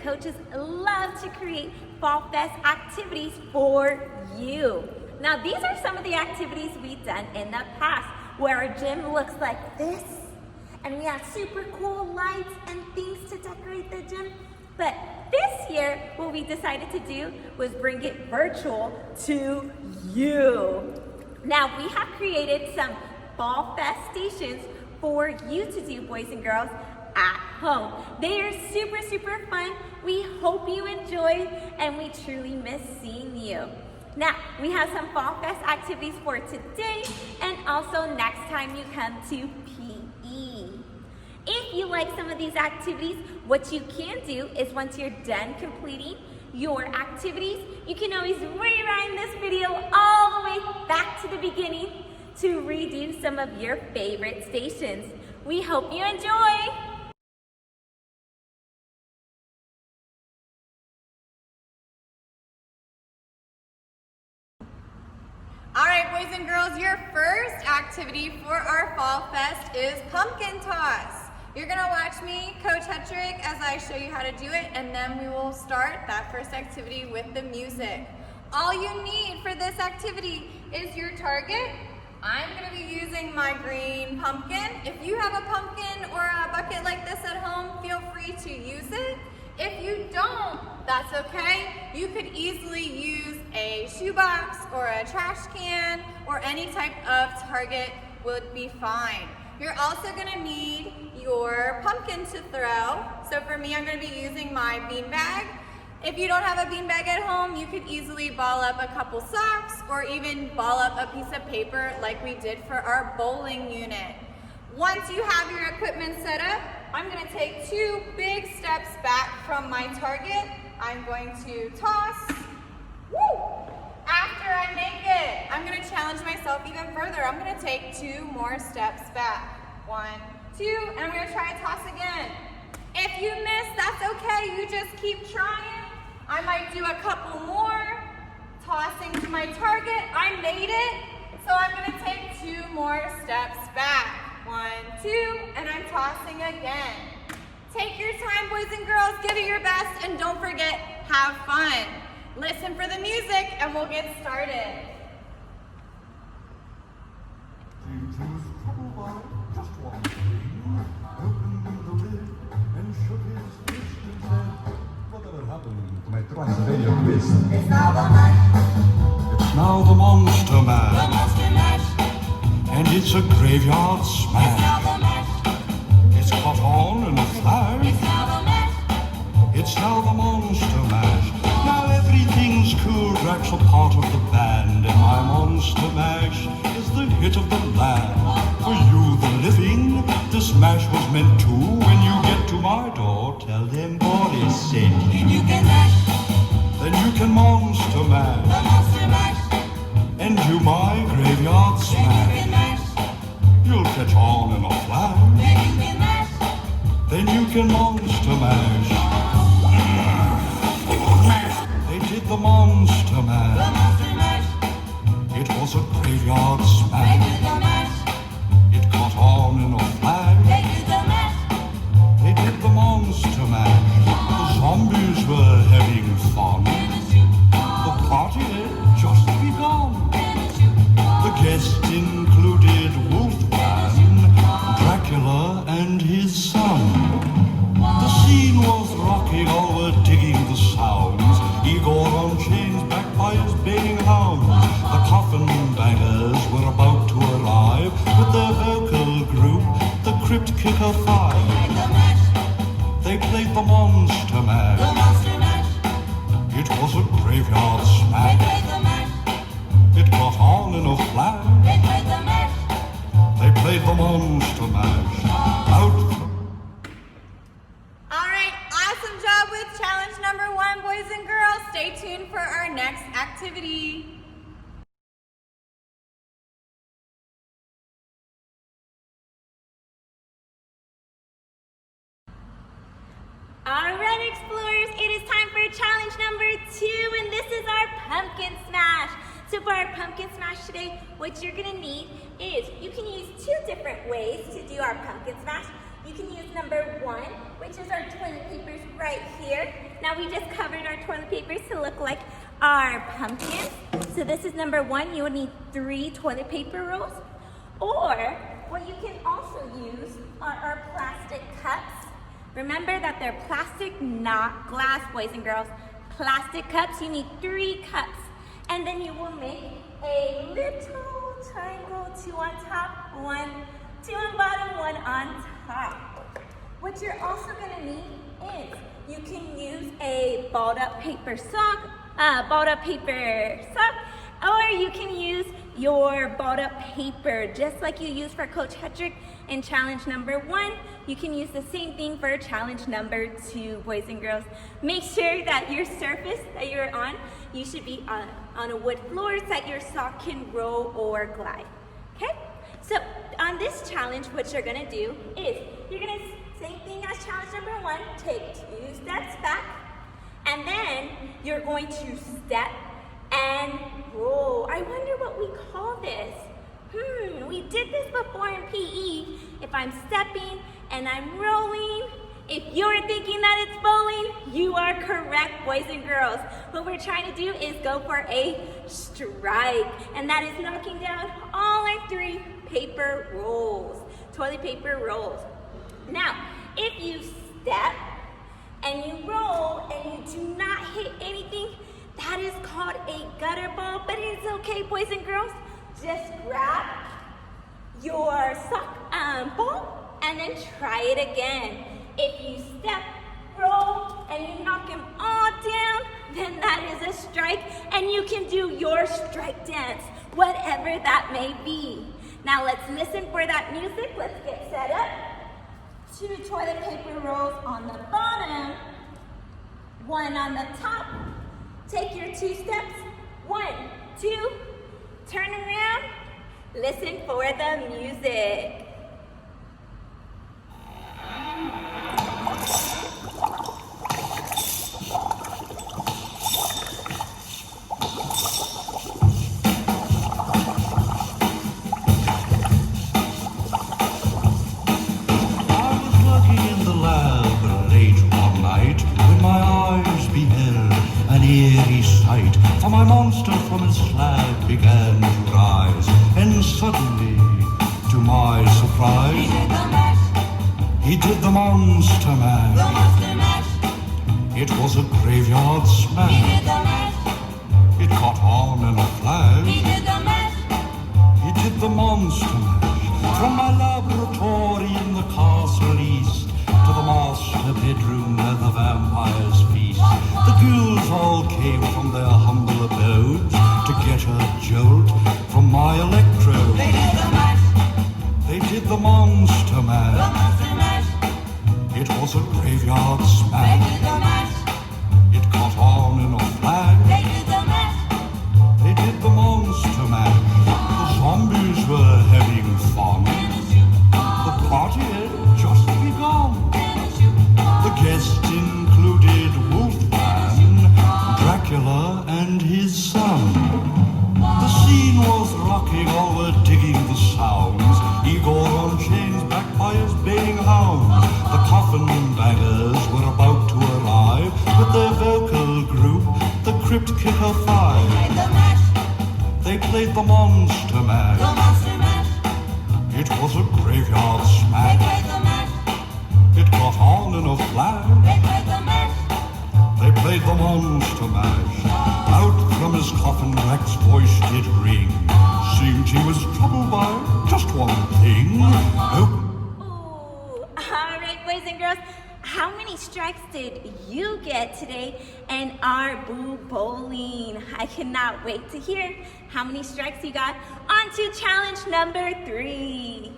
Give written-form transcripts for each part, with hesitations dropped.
coaches love to create Fall Fest activities for you. Now, these are some of the activities we've done in the past, where our gym looks like this, and we have super cool lights and things to decorate the gym. But this year, what we decided to do was bring it virtual to you. Now, we have created some Fall Fest stations for you to do, boys and girls, at home. They are super, super fun. We hope you enjoy, and we truly miss seeing you. Now, we have some Fall Fest activities for today, and also next time you come to PE. If you like some of these activities, what you can do is once you're done completing your activities, you can always rewind this video all the way back to the beginning to redo some of your favorite stations. We hope you enjoy! All right, boys and girls, your first activity for our Fall Fest is pumpkin toss. You're gonna watch me, Coach Hetrick, as I show you how to do it, and then we will start that first activity with the music. All you need for this activity is your target. I'm gonna be using my green pumpkin. If you have a pumpkin or a bucket like this at home, feel free to use it. If you don't, that's okay. You could easily use a shoebox or a trash can, or any type of target would be fine. You're also gonna need your pumpkin to throw. So for me, I'm gonna be using my beanbag. If you don't have a beanbag at home, you could easily ball up a couple socks or even ball up a piece of paper like we did for our bowling unit. Once you have your equipment set up, I'm gonna take 2 big steps back from my target. I'm going to toss. Woo! After I make it, I'm gonna challenge myself even further. I'm gonna take 2 more steps back. 1, 2, and I'm gonna try and toss again. If you miss, that's okay. You just keep trying. I might do a couple more. Tossing to my target. I made it. So I'm gonna take 2 more steps back. 1, 2, and I'm tossing again. Take your time, boys and girls. Give it your best, and don't forget, have fun. Listen for the music, and we'll get started. It's now the Monster Mash, and it's a graveyard smash. It's caught on in a flash. It's now the Monster Mash. Now everything's cool, Drax a part of the band, and my Monster Mash is the hit of the land. For you, the living, this mash was meant to. When you get to my door, tell them Boris said. If you can mash, then you can Monster Mash, the Monster Mash. and do my graveyard Then you smash. can mash, You'll catch on in a flash. then you can mash, Then you can Monster Mash. They did the Monster the Mash. Monster Mash. It was a graveyard They smash. do the mash, It caught on in a flash. they do the mash. They did the Monster Mash. The zombies were having fun. The party had just begun. The guests included Wolfman, Dracula, and his son. The scene was rocking, all were digging the sounds. Igor on chains, backed by his baying hounds. The coffin bangers were about to arrive with their vocal group, the Crypt Kicker Five. Like the mash, They played the Monster the Mash. Monster Mash. It was a graveyard They smash. play the mash, It got on in a flash. they play the mash. They played the Monster Mash. Out. All right, awesome job with challenge number 1, boys and girls. Stay tuned for our next activity. All right, explorers, it is time for challenge number 2, and this is our pumpkin smash. So for our pumpkin smash today, what you're gonna need is, you can use 2 different ways to do our pumpkin smash. You can use number 1, which is our toilet papers right here. Now we just covered our toilet papers to look like our pumpkins. So this is number 1. You would need 3 toilet paper rolls. Or what you can also use are our plastic cups. Remember that they're plastic, not glass, boys and girls. Plastic cups, you need 3 cups. And then you will make a little triangle, 2 on top, 1, 2 on bottom, 1 on top. What you're also gonna need is you can use a balled up paper sock, or you can use your balled up paper, just like you use for Coach Hetrick in challenge number 1. You can use the same thing for challenge number 2, boys and girls. Make sure that your surface that you're on, you should be on a wood floor so that your sock can roll or glide, okay? So on this challenge, what you're gonna do is, you're gonna, same thing as challenge number 1, take 2 steps back, and then you're going to step and roll. I wonder what we call this. We did this before in PE. If I'm stepping and I'm rolling, if you're thinking that it's bowling, you are correct, boys and girls. What we're trying to do is go for a strike, and that is knocking down all our 3 paper rolls, toilet paper rolls. Now, if you step and you roll and you do not hit anything, that is called a gutter ball, but it's okay, boys and girls. Just grab your sock ball and then try it again. If you step, roll, and you knock them all down, then that is a strike, and you can do your strike dance, whatever that may be. Now let's listen for that music. Let's get set up. 2 toilet paper rolls on the bottom, 1 on the top. Take your 2 steps, 1, 2, turn around, listen for the music. For my monster from his slab began to rise, and suddenly, to my surprise, he did the monster mash. It was a graveyard smash. It caught on in a flash. He did the monster mash. From my laboratory in the castle east to the master bedroom where the vampires feast. The ghouls all came from their humble abodes to get a jolt from my electrode. They did the monster mash. It was a graveyard smash. It caught on in a flash. They did the monster mash. The zombies were having fun. The party had just begun. The guests included Wolfman, Dracula, and his son. The scene was rocking, all were digging the sounds. Igor on chains, backed by his baying hounds. The coffin bangers were about to arrive with their vocal group, the Crypt Kicker 5. They played the monster mash. It was a graveyard smash. It caught on in a flash. They played the monster mash. Out from his coffin, Rex's voice did ring. Seemed he was troubled by just one thing. Ooh, all right, boys and girls. How many strikes did you get today in our Boo Bowling? I cannot wait to hear how many strikes you got. On to challenge number 3.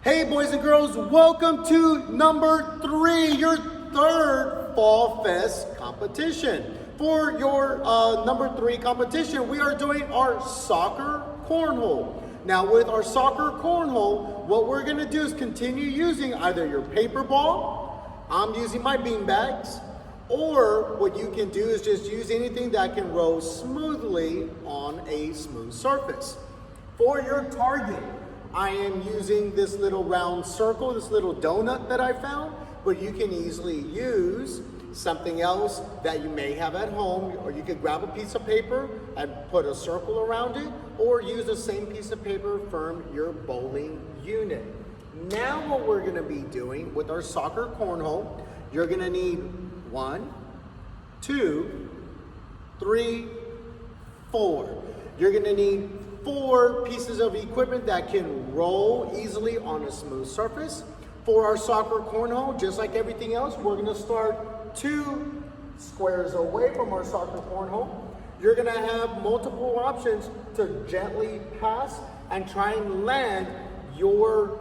Hey boys and girls, welcome to number 3, your 3rd Fall Fest competition. For your number 3 competition, we are doing our soccer cornhole. Now with our soccer cornhole, what we're gonna do is continue using either your paper ball, I'm using my bean bags, Or what you can do is just use anything that can roll smoothly on a smooth surface. For your target, I am using this little round circle, this little donut that I found, but you can easily use something else that you may have at home, or you could grab a piece of paper and put a circle around it, or use the same piece of paper from your bowling unit. Now what we're gonna be doing with our soccer cornhole, you're gonna need 1, 2, 3, 4. You're gonna need 4 pieces of equipment that can roll easily on a smooth surface. For our soccer cornhole, just like everything else, we're gonna start 2 squares away from our soccer cornhole. You're gonna have multiple options to gently pass and try and land your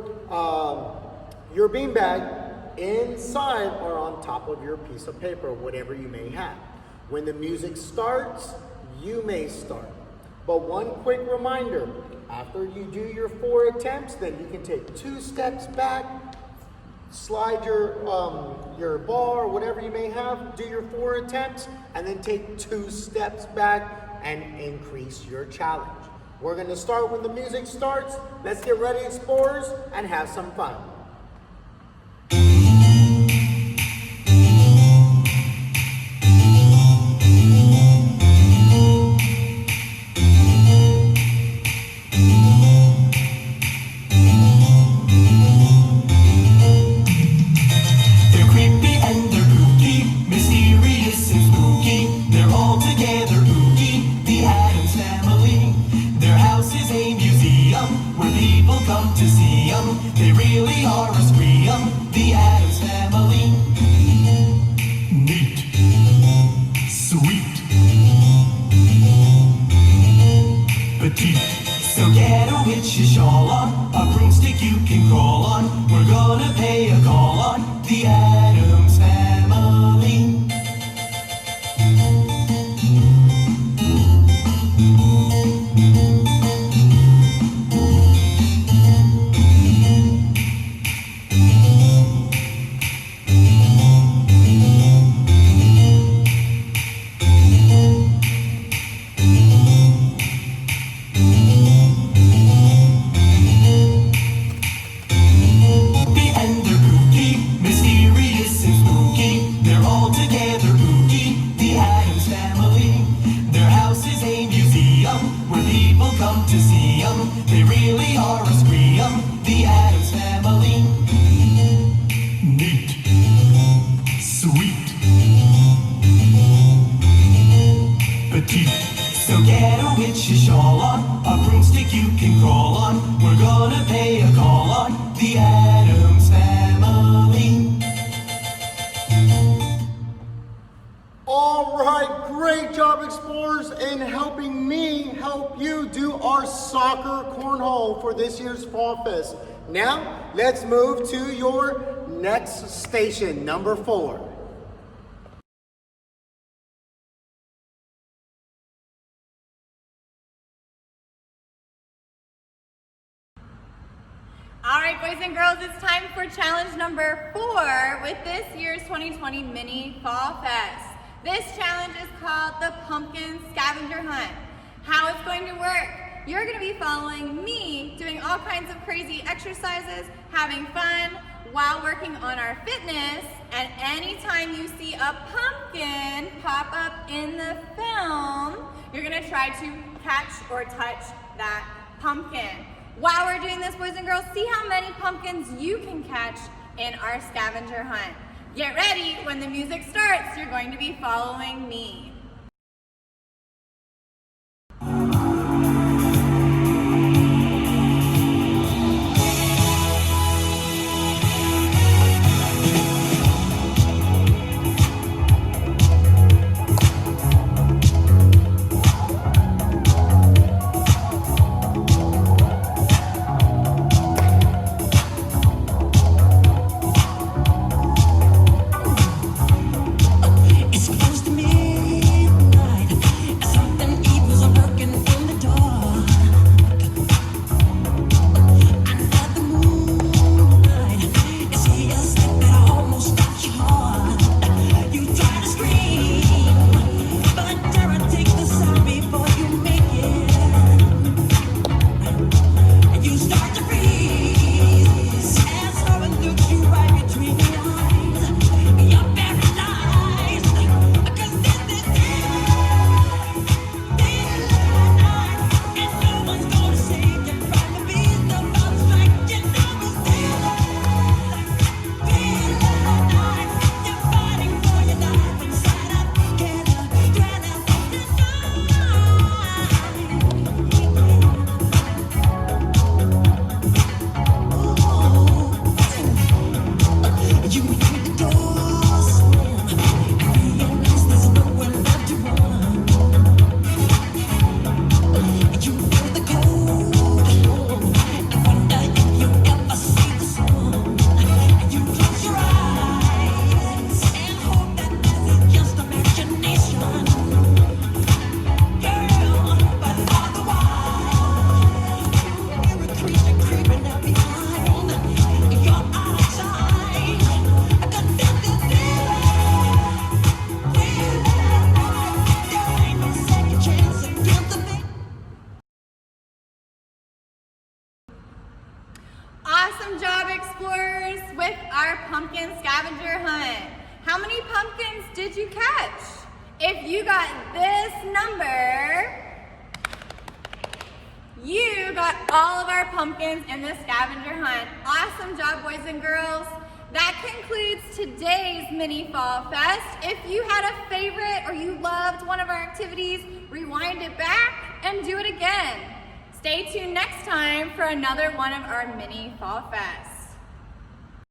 beanbag inside or on top of your piece of paper, whatever you may have. When the music starts, you may start. But one quick reminder, after you do your 4 attempts, then you can take 2 steps back, slide your ball or whatever you may have, do your 4 attempts, and then take 2 steps back and increase your challenge. We're gonna start when the music starts. Let's get ready, explorers, and have some fun. Great job, explorers, in helping me help you do our soccer cornhole for this year's Fall Fest. Now, let's move to your next station, number 4. All right, boys and girls, it's time for challenge number 4 with this year's 2020 Mini Fall Fest. This challenge is called the Pumpkin Scavenger Hunt. How it's going to work, you're going to be following me doing all kinds of crazy exercises, having fun while working on our fitness, and anytime you see a pumpkin pop up in the film, you're going to try to catch or touch that pumpkin. While we're doing this, boys and girls, see how many pumpkins you can catch in our scavenger hunt. Get ready, when the music starts, you're going to be following me. It's close to me. How many pumpkins did you catch? If you got this number, you got all of our pumpkins in the scavenger hunt. Awesome job, boys and girls. That concludes today's Mini Fall Fest. If you had a favorite or you loved one of our activities, rewind it back and do it again. Stay tuned next time for another one of our Mini Fall Fest.